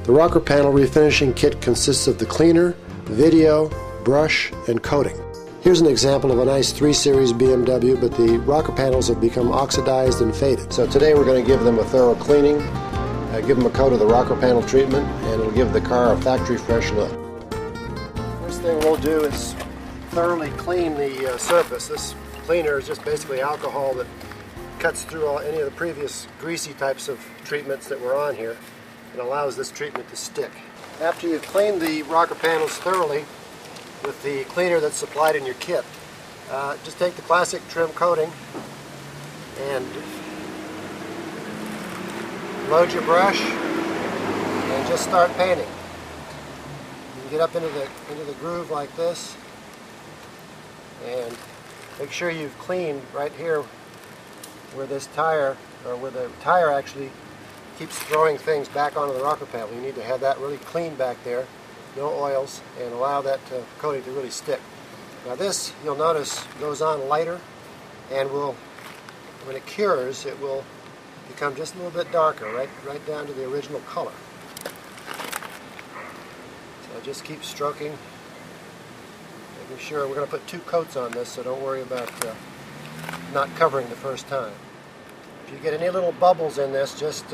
The rocker panel refinishing kit consists of the cleaner, video, brush, and coating. Here's an example of a nice 3 Series BMW, but the rocker panels have become oxidized and faded. So today we're going to give them a thorough cleaning, give them a coat of the rocker panel treatment, and it'll give the car a factory fresh look. First thing we'll do is thoroughly clean the surface. This cleaner is just basically alcohol that cuts through any of the previous greasy types of treatments that were on here and allows this treatment to stick. After you've cleaned the rocker panels thoroughly with the cleaner that's supplied in your kit, just take the classic trim coating and load your brush and just start painting. You can get up into the groove like this and make sure you've cleaned right here where this tire, or where the tire actually keeps throwing things back onto the rocker panel. You need to have that really clean back there, no oils, and allow that coating to really stick. Now this, you'll notice, goes on lighter, and when it cures, it will become just a little bit darker, right down to the original color. So just keep stroking, making sure. We're going to put 2 coats on this, so don't worry about not covering the first time. If you get any little bubbles in this, just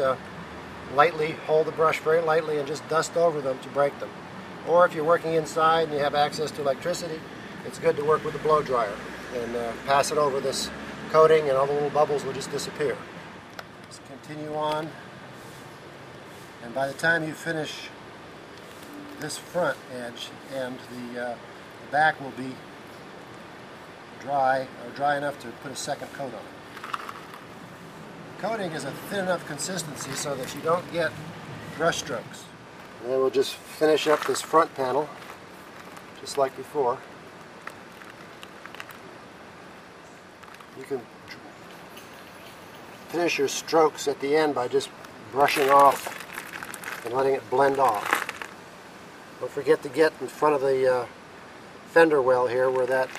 lightly hold the brush very lightly and just dust over them to break them. Or if you're working inside and you have access to electricity, it's good to work with a blow dryer and pass it over this coating, and all the little bubbles will just disappear. Just continue on, and by the time you finish this front edge, and the back will be dry enough to put a second coat on it. The coating is a thin enough consistency so that you don't get brush strokes. And then we'll just finish up this front panel just like before. You can finish your strokes at the end by just brushing off and letting it blend off. Don't forget to get in front of the fender well here where that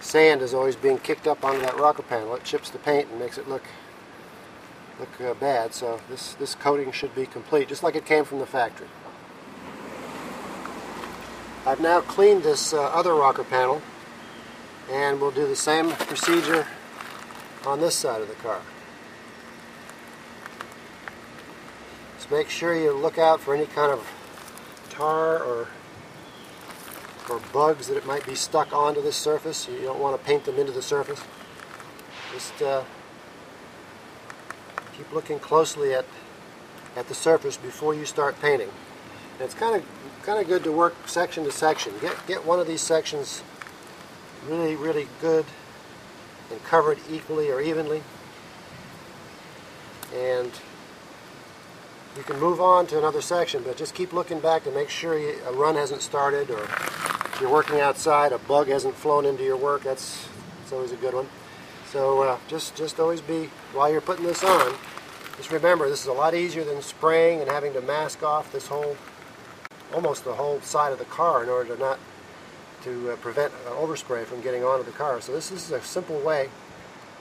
sand is always being kicked up onto that rocker panel. It chips the paint and makes it look bad, so this coating should be complete, just like it came from the factory. I've now cleaned this other rocker panel, and we'll do the same procedure on this side of the car. Just make sure you look out for any kind of tar or bugs that it might be stuck onto this surface. You don't want to paint them into the surface. Just keep looking closely at the surface before you start painting. And it's kind of good to work section to section. Get one of these sections really good and cover it equally or evenly, and you can move on to another section, but just keep looking back to make sure a run hasn't started, or if you're working outside, a bug hasn't flown into your work. That's always a good one. So just always be, while you're putting this on, just remember this is a lot easier than spraying and having to mask off this almost the whole side of the car in order to prevent overspray from getting onto the car. So this is a simple way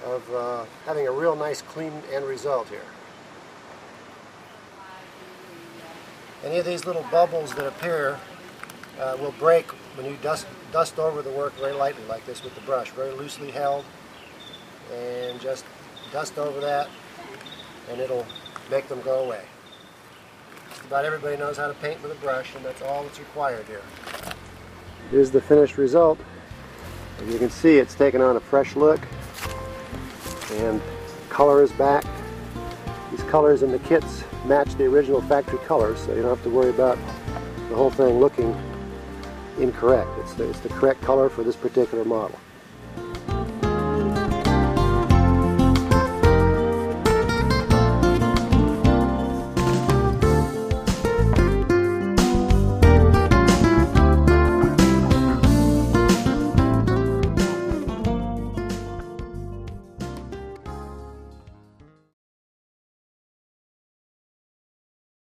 of having a real nice clean end result here. Any of these little bubbles that appear will break when you dust over the work very lightly like this with the brush, very loosely held, and just dust over that and it'll make them go away. Just about everybody knows how to paint with a brush, and that's all that's required here. Here's the finished result. As you can see, it's taken on a fresh look, and color is back. These colors in the kits match the original factory colors, so you don't have to worry about the whole thing looking incorrect. It's the correct color for this particular model.